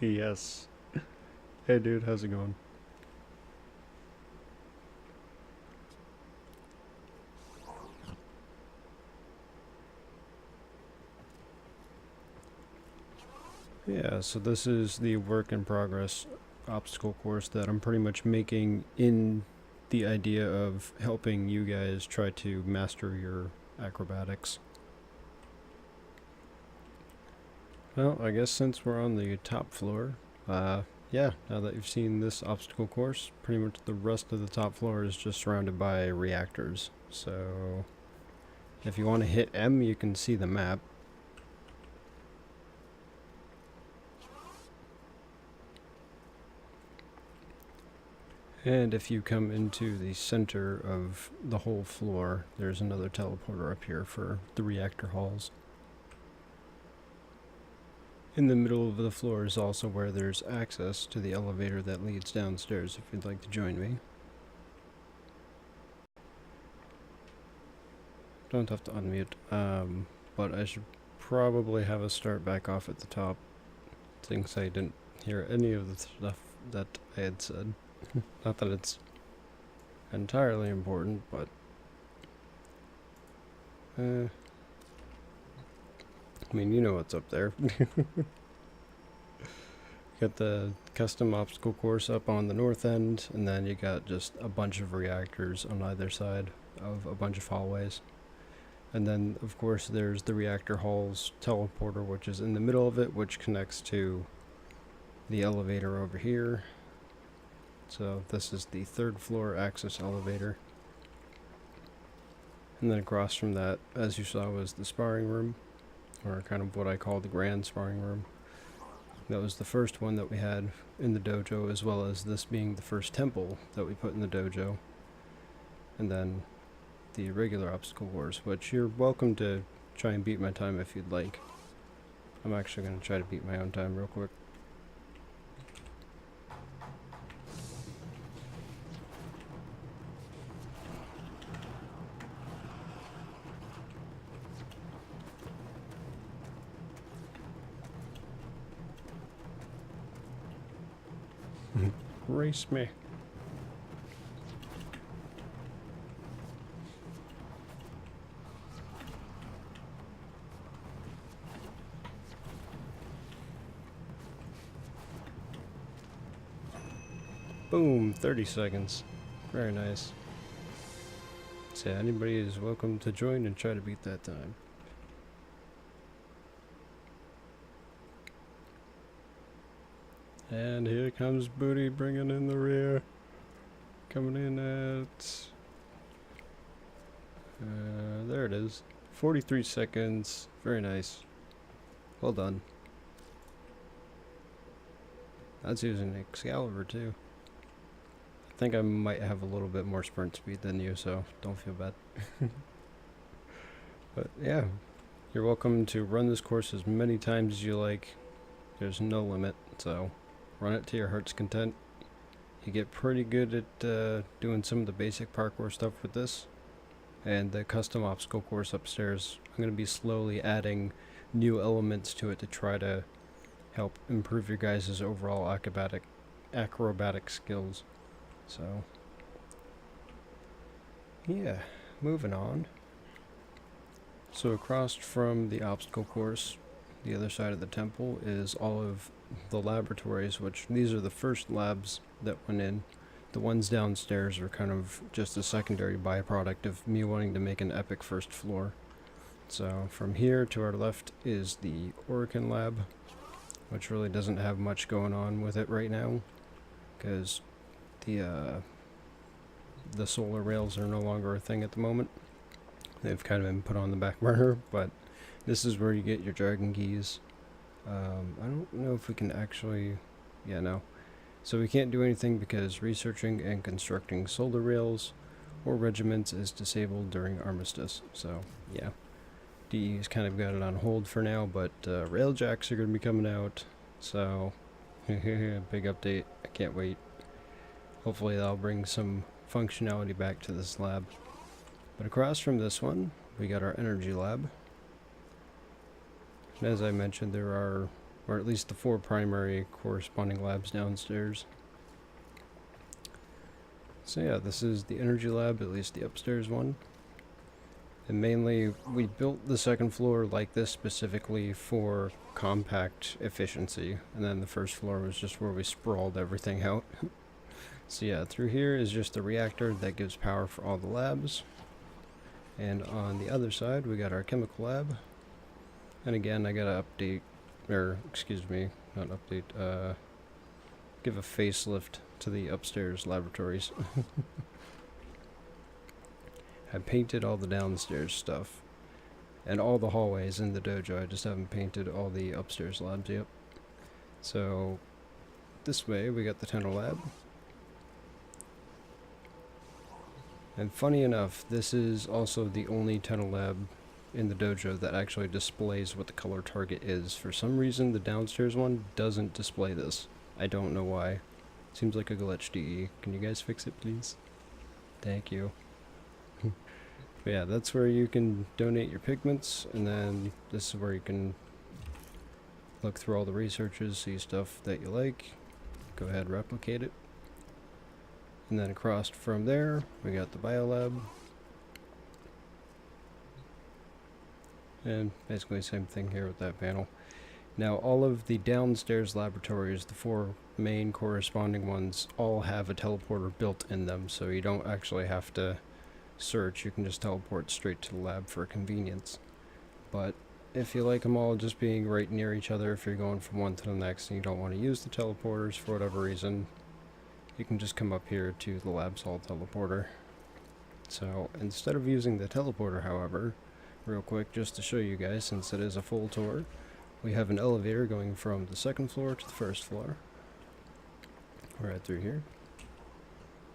Yes. Hey dude, how's it going? Yeah, so this is the work in progress obstacle course that I'm pretty much making in the idea of helping you guys try to master your acrobatics. Well, I guess since we're on the top floor, yeah, now that you've seen this obstacle course, pretty much the rest of the top floor is just surrounded by reactors. So, if you want to hit M, you can see the map. And if you come into the center of the whole floor, there's another teleporter up here for the reactor halls. In the middle of the floor is also where there's access to the elevator that leads downstairs if you'd like to join me. Don't have to unmute, but I should probably have us start back off at the top, since I didn't hear any of the stuff that I had said. Not that it's entirely important, but I mean, you know what's up there. Got the custom obstacle course up on the north end, and then you got just a bunch of reactors on either side of a bunch of hallways. And then, of course, there's the reactor hall's teleporter, which is in the middle of it, which connects to the elevator over here. So this is the third floor access elevator. And then across from that, as you saw, was the sparring room, or kind of what I call the grand sparring room. That was the first one that we had in the dojo, as well as this being the first temple that we put in the dojo. And then the regular obstacle course, which you're welcome to try and beat my time if you'd like. I'm actually going to try to beat my own time real quick. Race me. Boom, 30 seconds. Very nice. So anybody is welcome to join and try to beat that time. And here comes Booty bringing in the rear. Coming in at... there it is. 43 seconds. Very nice. Well done. That's using Excalibur too. I think I might have a little bit more sprint speed than you, so don't feel bad. But yeah, you're welcome to run this course as many times as you like. There's no limit, so run it to your heart's content. You get pretty good at doing some of the basic parkour stuff with this. And the custom obstacle course upstairs, I'm going to be slowly adding new elements to it to try to help improve your guys' overall acrobatic skills. So, yeah, moving on. So across from the obstacle course, the other side of the temple, is all of the laboratories, which these are the first labs that went in. The ones downstairs are kind of just a secondary byproduct of me wanting to make an epic first floor. So from here to our left is the Oricon lab, which really doesn't have much going on with it right now, because the solar rails are no longer a thing at the moment. They've kind of been put on the back burner, but this is where you get your dragon keys. I don't know if we can actually... yeah, no. So we can't do anything because researching and constructing solar rails or regiments is disabled during armistice. So, yeah. DE's kind of got it on hold for now, but rail jacks are going to be coming out. So, big update. I can't wait. Hopefully that'll bring some functionality back to this lab. But across from this one, we got our energy lab. And as I mentioned, there are or at least the 4 primary corresponding labs downstairs. So yeah, this is the energy lab, at least the upstairs one. And mainly, we built the second floor like this specifically for compact efficiency, and then the first floor was just where we sprawled everything out. So yeah, through here is just the reactor that gives power for all the labs. And on the other side, we got our chemical lab. And again, I gotta update, or excuse me, not update, give a facelift to the upstairs laboratories. I painted all the downstairs stuff and all the hallways in the dojo. I just haven't painted all the upstairs labs yet. So this way we got the tunnel lab. And funny enough, this is also the only tunnel lab in the dojo that actually displays what the color target is. For some reason the downstairs one doesn't display this. I don't know why. Seems like a glitch, DE. Can you guys fix it, please? Thank you. But yeah, that's where you can donate your pigments, and then this is where you can look through all the researches, see stuff that you like, go ahead, replicate it. And then across from there, we got the biolab. And basically same thing here with that panel. Now all of the downstairs laboratories, the 4 main corresponding ones, all have a teleporter built in them, so you don't actually have to search, you can just teleport straight to the lab for convenience. But if you like them all just being right near each other, if you're going from one to the next and you don't want to use the teleporters for whatever reason, you can just come up here to the labs hall teleporter. So instead of using the teleporter, however, real quick, just to show you guys, since it is a full tour, we have an elevator going from the second floor to the first floor. Right through here.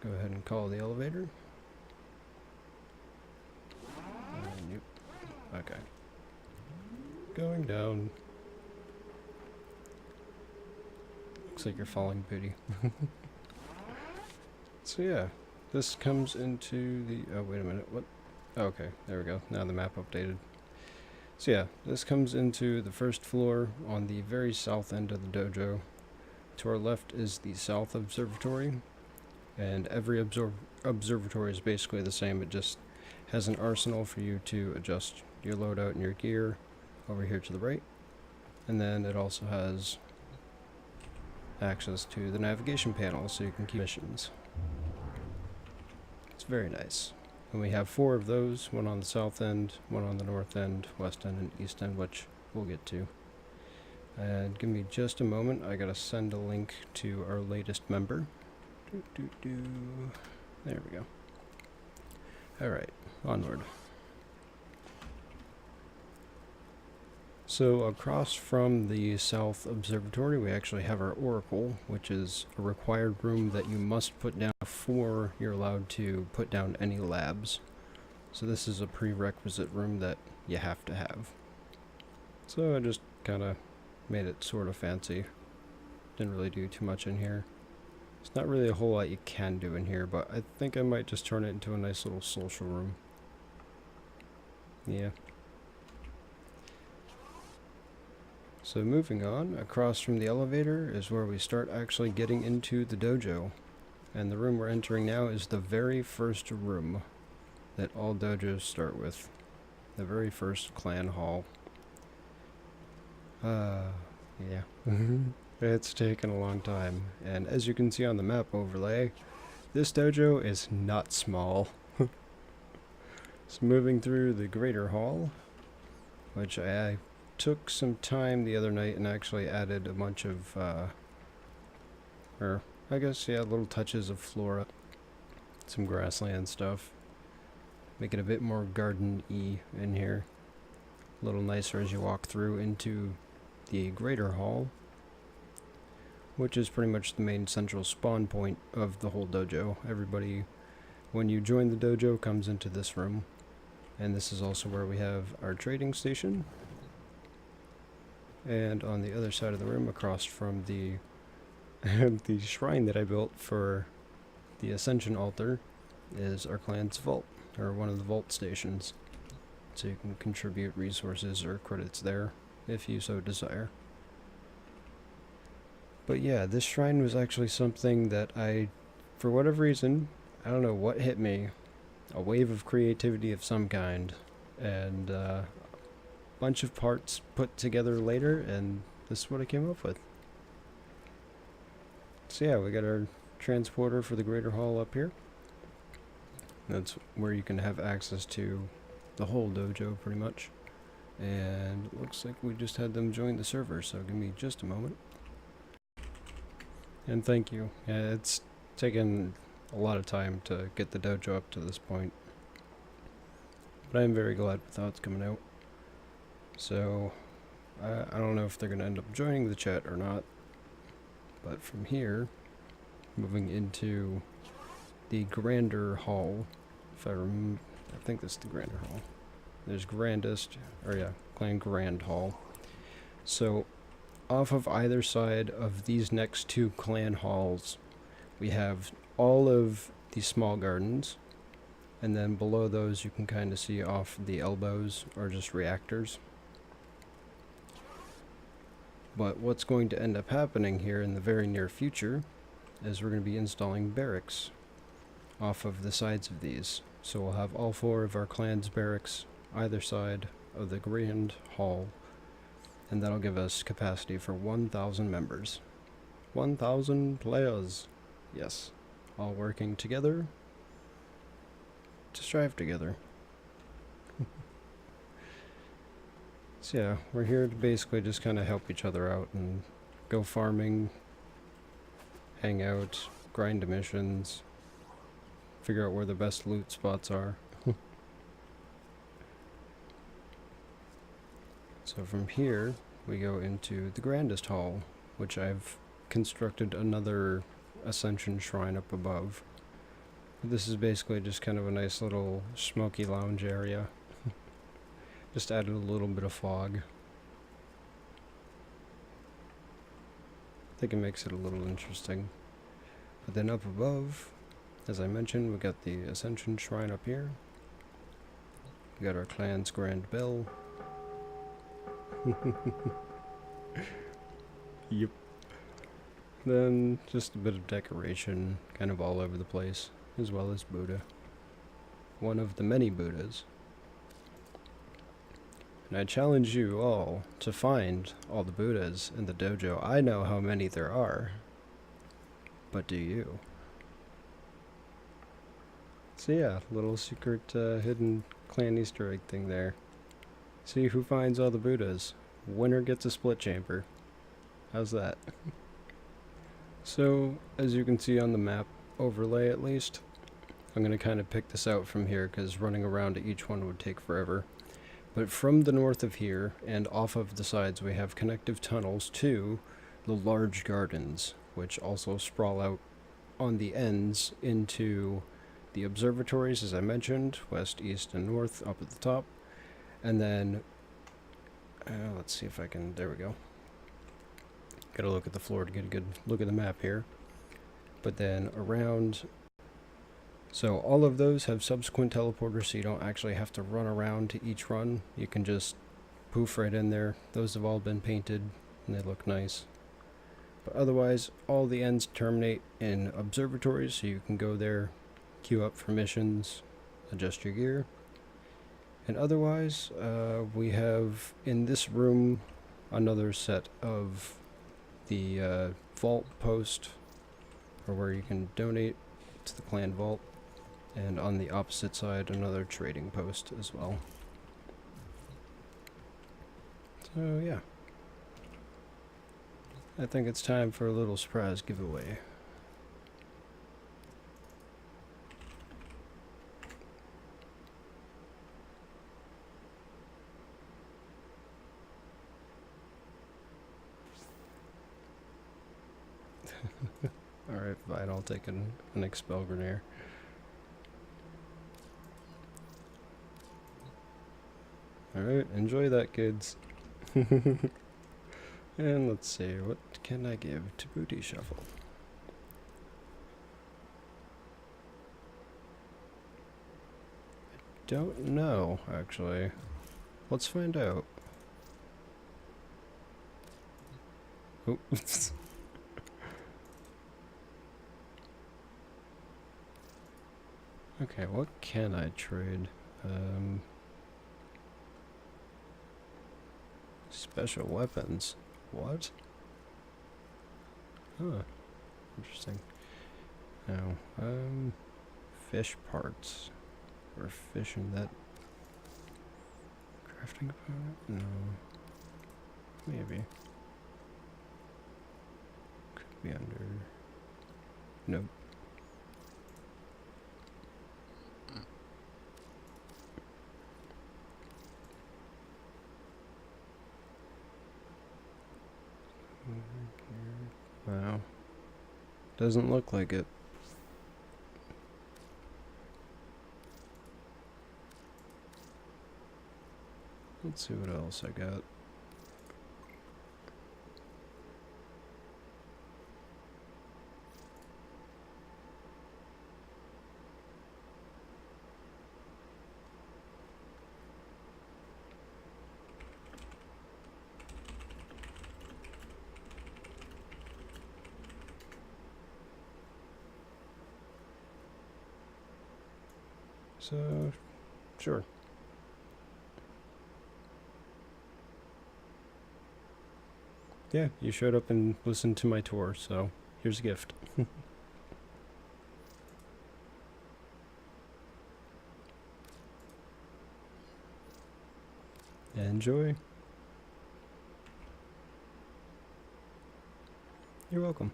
Go ahead and call the elevator. Yep. Okay. Going down. Looks like you're falling, Booty. So yeah, this comes into the... oh, wait a minute. What? Oh, okay, there we go. Now the map updated. So yeah, this comes into the first floor on the very south end of the dojo. To our left is the South Observatory, and every observatory is basically the same. It just has an arsenal for you to adjust your loadout and your gear over here to the right. And then it also has access to the navigation panel so you can keep missions. It's very nice. And we have 4 of those, one on the south end, one on the north end, west end, and east end, which we'll get to. And give me just a moment, I gotta send a link to our latest member. There we go. Alright, onward. So across from the South Observatory, we actually have our Oracle, which is a required room that you must put down before you're allowed to put down any labs. So this is a prerequisite room that you have to have. So I just kind of made it sort of fancy. Didn't really do too much in here. It's not really a whole lot you can do in here, but I think I might just turn it into a nice little social room. Yeah. So moving on, across from the elevator is where we start actually getting into the dojo. And the room we're entering now is the very first room that all dojos start with. The very first clan hall. Yeah. It's taken a long time. And as you can see on the map overlay, this dojo is not small. So moving through the greater hall, which I took some time the other night and actually added a bunch of, or I guess, yeah, little touches of flora, some grassland stuff. Make it a bit more garden-y in here. A little nicer as you walk through into the greater hall, which is pretty much the main central spawn point of the whole dojo. Everybody, when you join the dojo, comes into this room. And this is also where we have our trading station. And on the other side of the room, across from the the shrine that I built for the Ascension altar, is our clan's vault, or one of the vault stations. So you can contribute resources or credits there, if you so desire. But yeah, this shrine was actually something that for whatever reason, I don't know what hit me, a wave of creativity of some kind, and a bunch of parts put together later, and this is what I came up with. So yeah, we got our transporter for the Greater Hall up here. That's where you can have access to the whole dojo, pretty much. And it looks like we just had them join the server, so give me just a moment. And thank you. Yeah, it's taken a lot of time to get the dojo up to this point. But I'm very glad with how it's coming out. So, I don't know if they're going to end up joining the chat or not. But from here, moving into the grander hall, if I think this is the grander hall. There's grandest, or yeah, clan grand hall. So, off of either side of these next two clan halls, we have all of the small gardens, and then below those you can kind of see off the elbows are just reactors. But what's going to end up happening here in the very near future is we're going to be installing barracks off of the sides of these. So we'll have all four of our clan's barracks either side of the grand hall, and that'll give us capacity for 1,000 members. 1,000 players. Yes. All working together to strive together. So yeah, we're here to basically just kind of help each other out and go farming, hang out, grind missions, figure out where the best loot spots are. So from here, we go into the grandest hall, which I've constructed another ascension shrine up above. This is basically just kind of a nice little smoky lounge area. Just added a little bit of fog. I think it makes it a little interesting. But then up above, as I mentioned, we got the ascension shrine up here. We got our clan's grand bell. Yep. Then just a bit of decoration kind of all over the place, as well as Buddha. One of the many Buddhas. And I challenge you all to find all the Buddhas in the dojo. I know how many there are, but do you? So yeah, little secret hidden clan Easter egg thing there. See who finds all the Buddhas. Winner gets a split chamber. How's that? So, as you can see on the map overlay at least, I'm going to kind of pick this out from here because running around to each one would take forever. But from the north of here and off of the sides we have connective tunnels to the large gardens, which also sprawl out on the ends into the observatories, as I mentioned, west, east, and north up at the top. And then, let's see if I can, there we go. Gotta look at the floor to get a good look at the map here. But then around, so all of those have subsequent teleporters, so you don't actually have to run around to each run. You can just poof right in there. Those have all been painted and they look nice. But otherwise, all the ends terminate in observatories, so you can go there, queue up for missions, adjust your gear. And otherwise, we have in this room another set of the vault post, or where you can donate to the clan vault, and on the opposite side another trading post as well. So yeah, I think it's time for a little surprise giveaway. Alright, fine, I'll take an expel grenade. Alright, enjoy that, kids. And let's see, what can I give to Booty Shuffle? I don't know, actually. Let's find out. Oops. Okay, what can I trade? Special weapons. What? Huh. Interesting. Now, fish parts. Or fish in that crafting component? No. Maybe. Could be under. Nope. Wow. Doesn't look like it. Let's see what else I got. So, sure. Yeah, you showed up and listened to my tour, so here's a gift. Enjoy. You're welcome.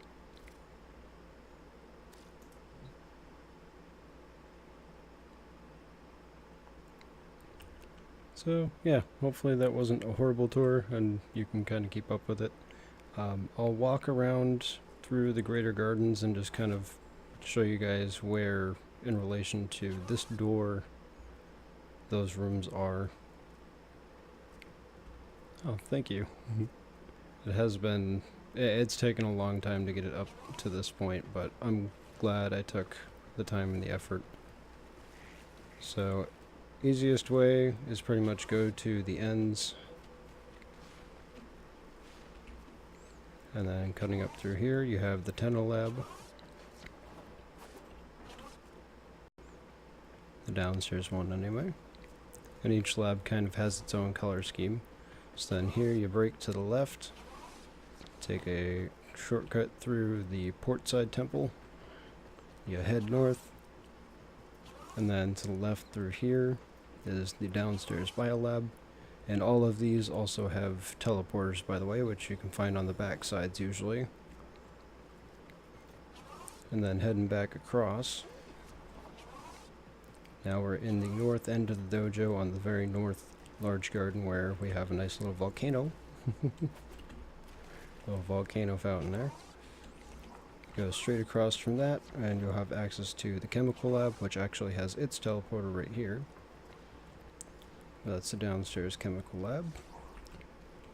So, yeah, hopefully that wasn't a horrible tour and you can kind of keep up with it. I'll walk around through the greater gardens and just kind of show you guys where, in relation to this door, those rooms are. Oh, thank you. It has been, it's taken a long time to get it up to this point, but I'm glad I took the time and the effort. So, easiest way is pretty much go to the ends, and then cutting up through here you have the Tenno Lab, the downstairs one anyway, and each lab kind of has its own color scheme. So then here you break to the left, take a shortcut through the portside temple, you head north, and then to the left through here is the downstairs biolab, and all of these also have teleporters, by the way, which you can find on the back sides usually. And then heading back across, now we're in the north end of the dojo on the very north large garden where we have a nice little volcano. Little volcano fountain there. Go straight across from that and you'll have access to the chemical lab, which actually has its teleporter right here. That's the downstairs chemical lab.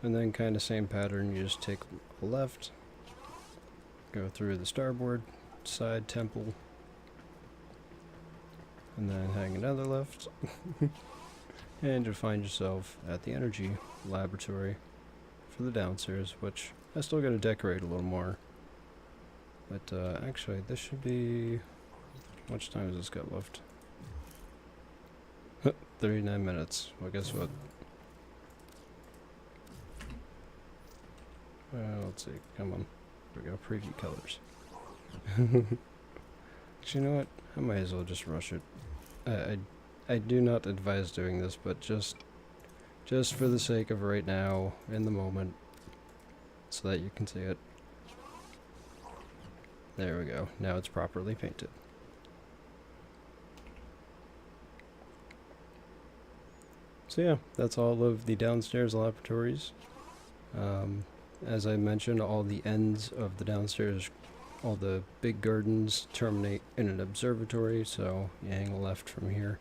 And then kind of same pattern, you just take a left, go through the starboard side temple, and then hang another left. And you'll find yourself at the energy laboratory for the downstairs, which I still got to decorate a little more. But actually, this should be... How much time has this got left? 39 minutes. Well, guess what? Let's see. Come on. Here we go. Preview colors. Actually, you know what? I might as well just rush it. I do not advise doing this, but just for the sake of right now, in the moment, so that you can see it. There we go. Now it's properly painted. So yeah, that's all of the downstairs laboratories. As I mentioned, all the ends of the downstairs, all the big gardens terminate in an observatory, so you hang a left from here.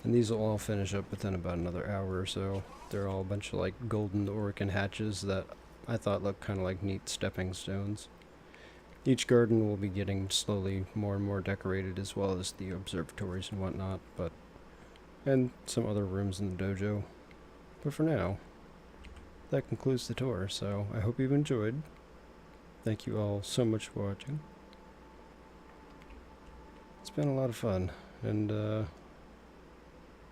And these will all finish up within about another hour or so. They're all a bunch of like golden Orican hatches that I thought looked kind of like neat stepping stones. Each garden will be getting slowly more and more decorated, as well as the observatories and whatnot, and some other rooms in the dojo. But for now, that concludes the tour, so I hope you've enjoyed. Thank you all so much for watching. It's been a lot of fun. And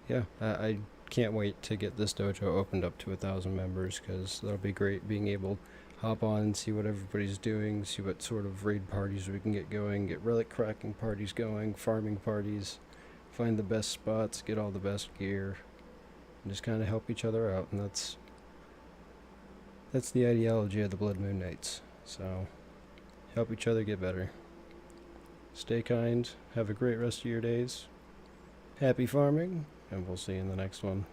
yeah, I can't wait to get this dojo opened up to 1,000 members, because that'll be great, being able to hop on and see what everybody's doing, see what sort of raid parties we can get going, get relic cracking parties going, farming parties, find the best spots, get all the best gear, and just kind of help each other out. And that's the ideology of the Blood Moon Knights. So help each other get better. Stay kind, have a great rest of your days, happy farming, and we'll see you in the next one.